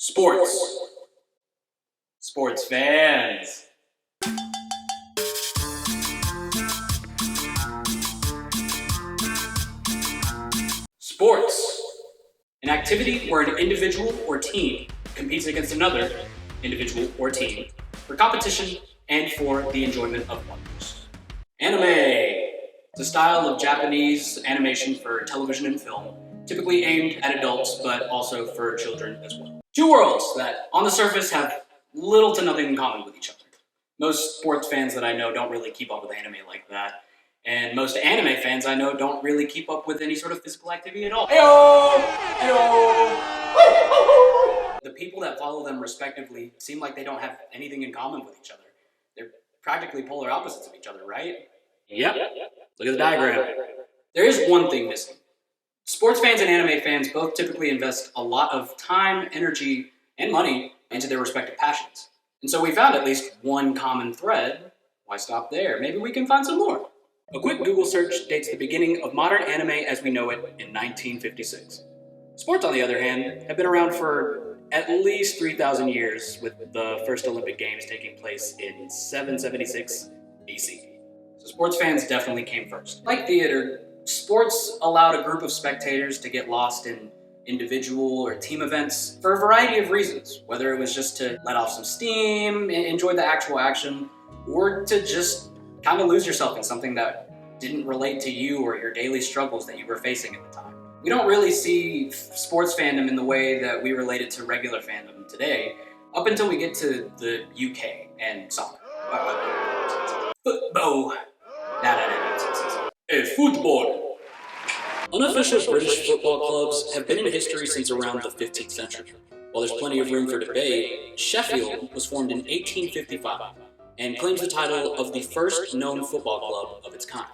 Sports. Sports fans. Sports. An activity where an individual or team competes against another individual or team for competition and for the enjoyment of others. Anime. It's a style of Japanese animation for television and film, typically aimed at adults, but also for children as well. Two worlds that, on the surface, have little to nothing in common with each other. Most sports fans that I know don't really keep up with anime like that, and most anime fans I know don't really keep up with any sort of physical activity at all. Heyo! Heyo! The people that follow them respectively seem like they don't have anything in common with each other. They're practically polar opposites of each other, right? Yep. Look at the diagram. There is one thing missing. Sports fans and anime fans both typically invest a lot of time, energy, and money into their respective passions. And so we found at least one common thread. Why stop there? Maybe we can find some more. A quick Google search dates the beginning of modern anime as we know it in 1956. Sports, on the other hand, have been around for at least 3,000 years, with the first Olympic Games taking place in 776 BC. So sports fans definitely came first. Like theater, sports allowed a group of spectators to get lost in individual or team events for a variety of reasons, whether it was just to let off some steam, enjoy the actual action, or to just kind of lose yourself in something that didn't relate to you or your daily struggles that you were facing at the time. We don't really see sports fandom in the way that we relate it to regular fandom today, up until we get to the UK and soccer. Football. Football. Unofficial British football clubs have been in history since around the 15th century. While there's plenty of room for debate, Sheffield was formed in 1855 and claims the title of the first known football club of its kind.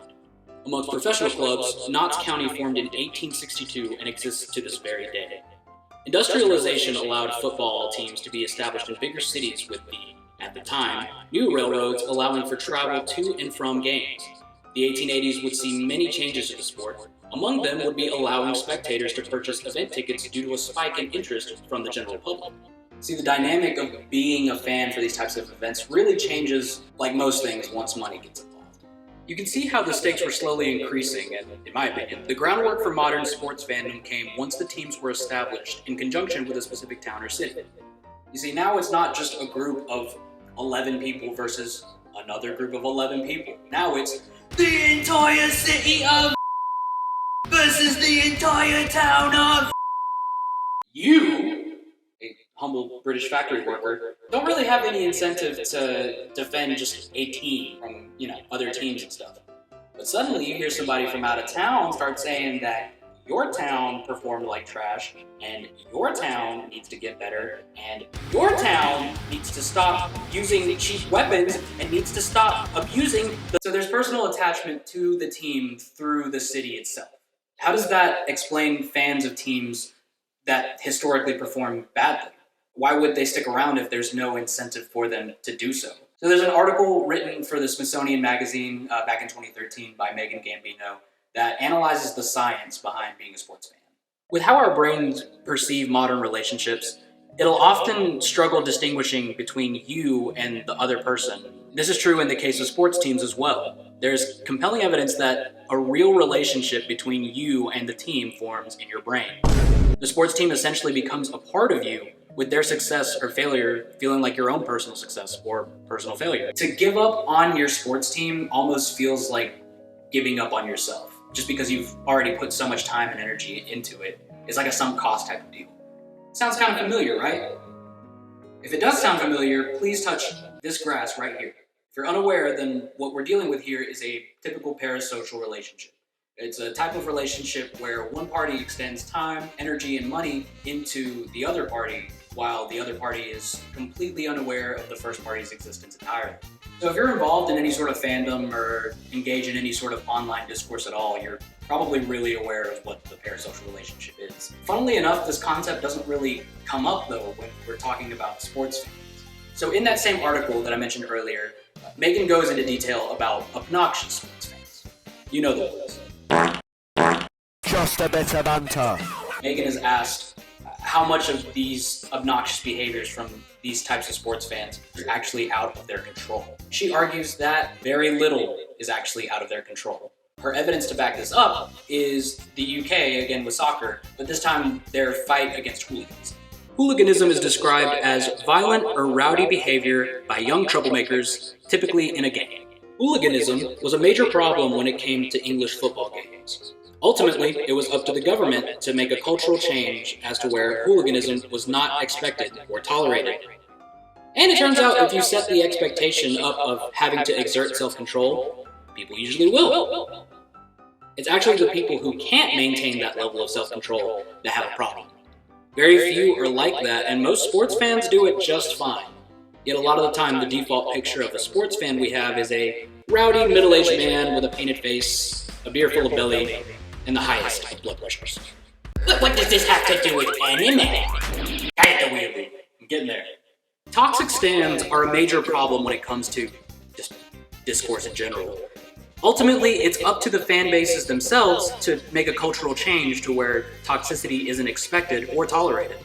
Amongst professional clubs, Notts County formed in 1862 and exists to this very day. Industrialization allowed football teams to be established in bigger cities with at the time, new railroads allowing for travel to and from games. The 1880s would see many changes to the sport. Among them would be allowing spectators to purchase event tickets due to a spike in interest from the general public. See, the dynamic of being a fan for these types of events really changes, like most things, once money gets involved. You can see how the stakes were slowly increasing, and in my opinion, the groundwork for modern sports fandom came once the teams were established in conjunction with a specific town or city. You see, now it's not just a group of 11 people versus another group of 11 people. Now it's the entire city of versus the entire town of. You, a humble British factory worker, don't really have any incentive to defend just a team from, other teams and stuff. But suddenly you hear somebody from out of town start saying that your town performed like trash, and your town needs to get better, and your town needs to stop using cheap weapons and needs to stop abusing. So there's personal attachment to the team through the city itself. How does that explain fans of teams that historically perform badly? Why would they stick around if there's no incentive for them to do so? So there's an article written for the Smithsonian Magazine back in 2013 by Megan Gambino that analyzes the science behind being a sports fan. With how our brains perceive modern relationships, it'll often struggle distinguishing between you and the other person. This is true in the case of sports teams as well. There's compelling evidence that a real relationship between you and the team forms in your brain. The sports team essentially becomes a part of you, with their success or failure feeling like your own personal success or personal failure. To give up on your sports team almost feels like giving up on yourself, just because you've already put so much time and energy into it. It's like a sunk cost type of deal. Sounds kind of familiar, right? If it does sound familiar, please touch this grass right here. If you're unaware, then what we're dealing with here is a typical parasocial relationship. It's a type of relationship where one party extends time, energy, and money into the other party, while the other party is completely unaware of the first party's existence entirely. So if you're involved in any sort of fandom or engage in any sort of online discourse at all, you're probably really aware of what the parasocial relationship is. Funnily enough, this concept doesn't really come up though when we're talking about sports fans. So in that same article that I mentioned earlier, Megan goes into detail about obnoxious sports fans. You know the ones. Just a bit of banter. Megan is asked, how much of these obnoxious behaviors from these types of sports fans are actually out of their control. She argues that very little is actually out of their control. Her evidence to back this up is the UK, again with soccer, but this time their fight against hooligans. Hooliganism is described as violent or rowdy behavior by young troublemakers, typically in a game. Hooliganism was a major problem when it came to English football games. Ultimately, it was up to the government to make a cultural change as to where hooliganism was not expected or tolerated. And it turns out if you set the expectation up of having to exert self-control, people usually will. It's actually the people who can't maintain that level of self-control that have a problem. Very few are like that, and most sports fans do it just fine. Yet a lot of the time, the default picture of a sports fan we have is a rowdy, middle-aged man with a painted face, a beer full of belly, and the highest of blood pressures. What does this have to do with anime? I'm getting there. Toxic stands are a major problem when it comes to just discourse in general. Ultimately, it's up to the fan bases themselves to make a cultural change to where toxicity isn't expected or tolerated.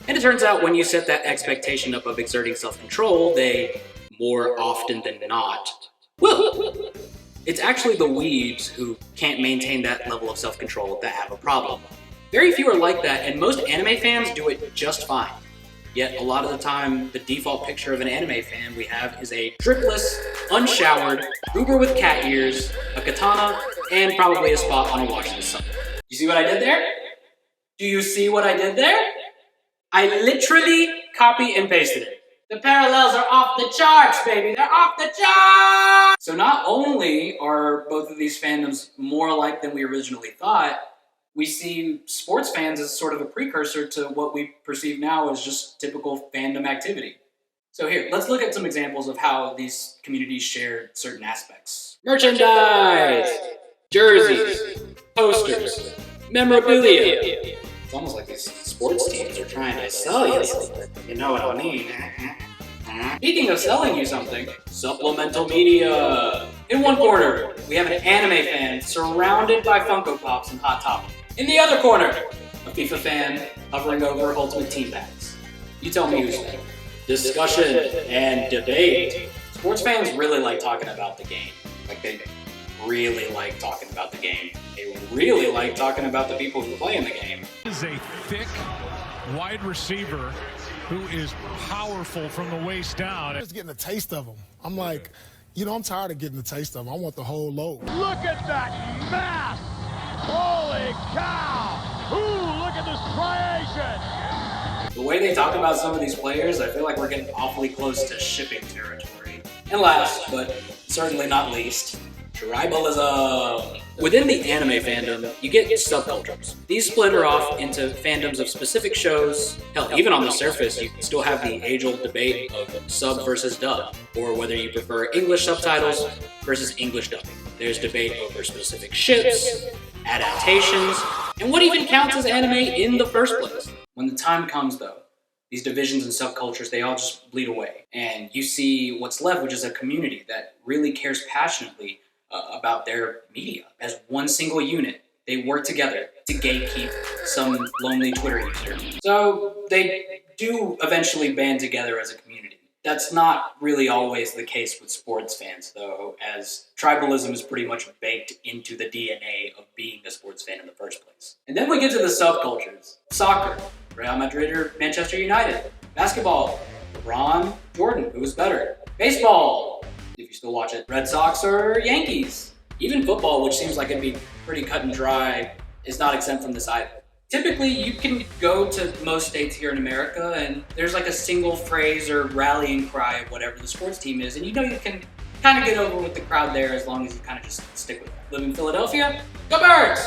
And it turns out when you set that expectation up of exerting self-control, they, more often than not, will. It's actually the weebs who can't maintain that level of self-control that have a problem. Very few are like that, and most anime fans do it just fine. Yet a lot of the time, the default picture of an anime fan we have is a dripless, unshowered, goober with cat ears, a katana, and probably a spot on a watch in the sun. You see what I did there? Do you see what I did there? I literally copy and pasted it. The parallels are off the charts, baby! They're off the charts! So not only are both of these fandoms more alike than we originally thought, we see sports fans as sort of a precursor to what we perceive now as just typical fandom activity. So here, let's look at some examples of how these communities share certain aspects. Merchandise! Jerseys, posters, memorabilia. It's almost like these sports teams are trying to sell you something. You know what I mean? Speaking of selling you something, supplemental media. In one corner, we have an anime fan surrounded by Funko Pops and Hot Topic. In the other corner, a FIFA fan hovering over Ultimate Team packs. You tell me who's better. Discussion and debate. Sports fans really like talking about the game. Like, they really like talking about the game. They really like talking about the people who play in the game. This is a thick wide receiver who is powerful from the waist down. Just getting a taste of them. I'm like, you know, I'm tired of getting a taste of them. I want the whole load. Look at that mass! Holy cow! Ooh, look at this creation! The way they talk about some of these players, I feel like we're getting awfully close to shipping territory. And last, but certainly not least, tribalism. Within the anime fandom, you get subcultures. These splinter off into fandoms of specific shows. Hell, even on the surface, you still have the age-old debate of sub versus dub, or whether you prefer English subtitles versus English dubbing. There's debate over specific ships, adaptations, and what even counts as anime in the first place. When the time comes, though, these divisions and subcultures, they all just bleed away. And you see what's left, which is a community that really cares passionately about their media. As one single unit, they work together to gatekeep some lonely Twitter user. So they do eventually band together as a community. That's not really always the case with sports fans, though, as tribalism is pretty much baked into the DNA of being a sports fan in the first place. And then we get to the subcultures. Soccer, Real Madrid or Manchester United. Basketball, LeBron, Jordan, who is better? Baseball, if you still watch it, Red Sox or Yankees. Even football, which seems like it'd be pretty cut and dry, is not exempt from this either. Typically, you can go to most states here in America and there's like a single phrase or rallying cry of whatever the sports team is, and you know you can kind of get over with the crowd there as long as you kind of just stick with it. Live in Philadelphia? Go Birds!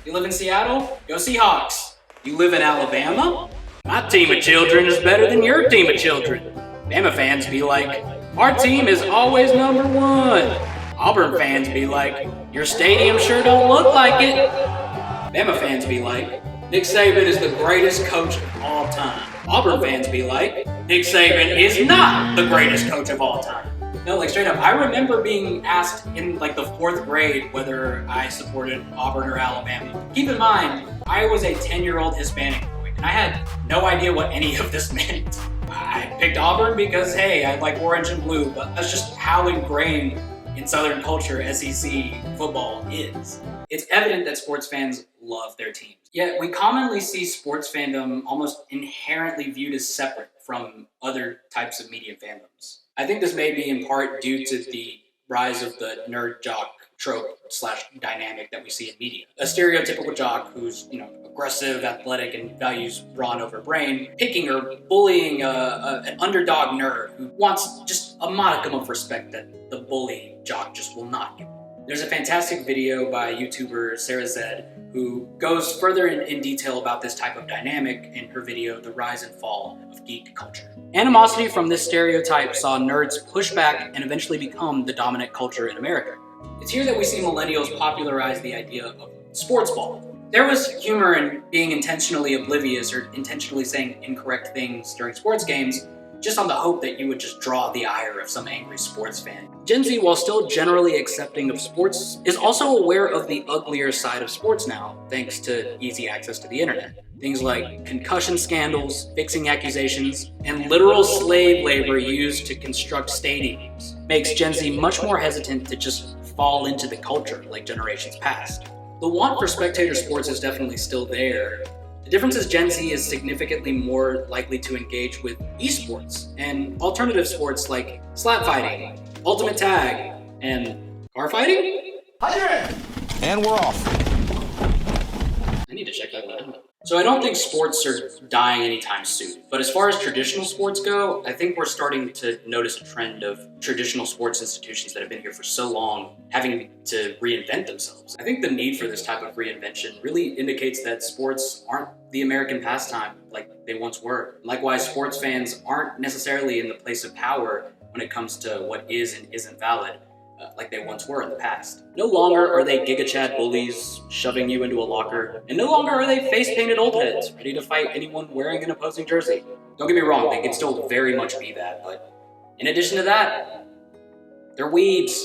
You live in Seattle? Go Seahawks! You live in Alabama? My team of children is better than your team of children. Bama fans be like, our team is always number one. Auburn fans be like, your stadium sure don't look like it. Bama fans be like, Nick Saban is the greatest coach of all time. Auburn fans be like, Nick Saban is not the greatest coach of all time. No, like straight up, I remember being asked in like the 4th grade whether I supported Auburn or Alabama. Keep in mind, I was a 10-year-old Hispanic boy. and I had no idea what any of this meant. I picked Auburn because, hey, I like orange and blue, but that's just how ingrained in Southern culture SEC football is. It's evident that sports fans love their teams. Yet we commonly see sports fandom almost inherently viewed as separate from other types of media fandoms. I think this may be in part due to the rise of the nerd jock trope / dynamic that we see in media. A stereotypical jock who's, aggressive, athletic, and values brawn over brain, picking or bullying an underdog nerd who wants just a modicum of respect that the bully jock just will not give. There's a fantastic video by YouTuber Sarah Zed who goes further in detail about this type of dynamic in her video, The Rise and Fall of Geek Culture. Animosity from this stereotype saw nerds push back and eventually become the dominant culture in America. It's here that we see millennials popularize the idea of sports ball. There was humor in being intentionally oblivious or intentionally saying incorrect things during sports games, just on the hope that you would just draw the ire of some angry sports fan. Gen Z, while still generally accepting of sports, is also aware of the uglier side of sports now, thanks to easy access to the internet. Things like concussion scandals, fixing accusations, and literal slave labor used to construct stadiums makes Gen Z much more hesitant to just fall into the culture like generations past. The want for spectator sports is definitely still there. The difference is Gen Z is significantly more likely to engage with esports and alternative sports like slap fighting, ultimate tag, and car fighting? And we're off. I need to check that one out. So I don't think sports are dying anytime soon. But as far as traditional sports go, I think we're starting to notice a trend of traditional sports institutions that have been here for so long having to reinvent themselves. I think the need for this type of reinvention really indicates that sports aren't the American pastime like they once were. Likewise, sports fans aren't necessarily in the place of power when it comes to what is and isn't valid, like they once were in the past. No longer are they Giga Chad bullies shoving you into a locker, and no longer are they face-painted old heads ready to fight anyone wearing an opposing jersey. Don't get me wrong, they can still very much be that, but in addition to that, they're weebs.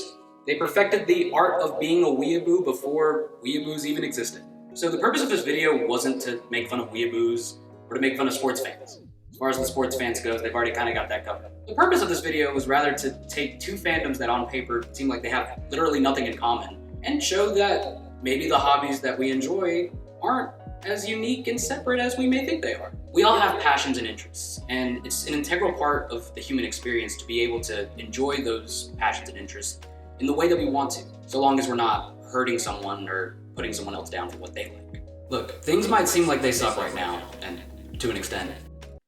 They perfected the art of being a weeaboo before weeaboos even existed. So the purpose of this video wasn't to make fun of weeaboos or to make fun of sports fans. As far as the sports fans goes, they've already kind of got that covered. The purpose of this video was rather to take two fandoms that on paper seem like they have literally nothing in common and show that maybe the hobbies that we enjoy aren't as unique and separate as we may think they are. We all have passions and interests, and it's an integral part of the human experience to be able to enjoy those passions and interests in the way that we want to, so long as we're not hurting someone or putting someone else down for what they like. Look, things might seem like they suck right now, and to an extent,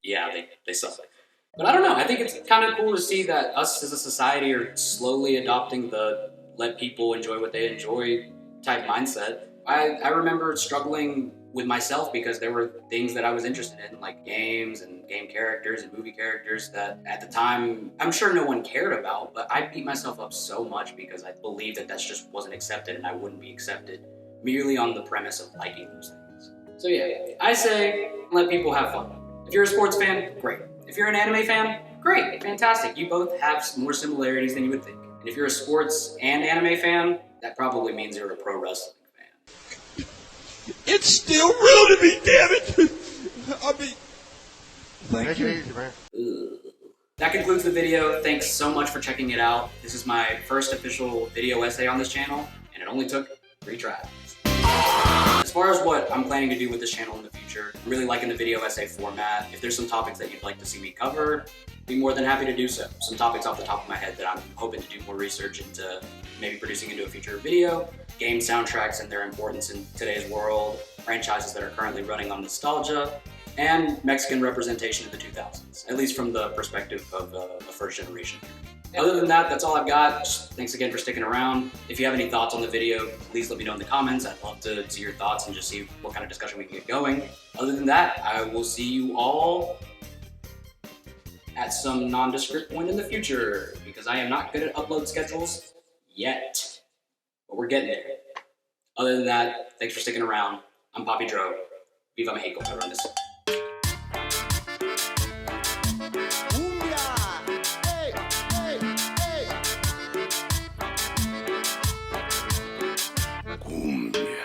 yeah, they suck. But I don't know, I think it's kind of cool to see that us as a society are slowly adopting the let people enjoy what they enjoy type mindset. I remember struggling with myself because there were things that I was interested in, like games and game characters and movie characters that at the time, I'm sure no one cared about, but I beat myself up so much because I believed that just wasn't accepted and I wouldn't be accepted merely on the premise of liking those things. So yeah, I say let people have fun. If you're a sports fan, great. If you're an anime fan, great, fantastic. You both have more similarities than you would think. And if you're a sports and anime fan, that probably means you're a pro wrestling fan. It's still real to me, damn it! I mean, thank you. Easy, man. That concludes the video. Thanks so much for checking it out. This is my first official video essay on this channel, and it only took 3 tries. As far as what I'm planning to do with this channel in the future, I'm really liking the video essay format. If there's some topics that you'd like to see me cover, I'd be more than happy to do so. Some topics off the top of my head that I'm hoping to do more research into, maybe producing into a future video, game soundtracks and their importance in today's world, franchises that are currently running on nostalgia, and Mexican representation in the 2000s, at least from the perspective of a first generation. Other than that, that's all I've got. Just thanks again for sticking around. If you have any thoughts on the video, please let me know in the comments. I'd love to see your thoughts and just see what kind of discussion we can get going. Other than that, I will see you all at some nondescript point in the future, because I am not good at upload schedules yet, but we're getting there. Other than that, thanks for sticking around. I'm Poppy Dro. Viva Mexico. I run this.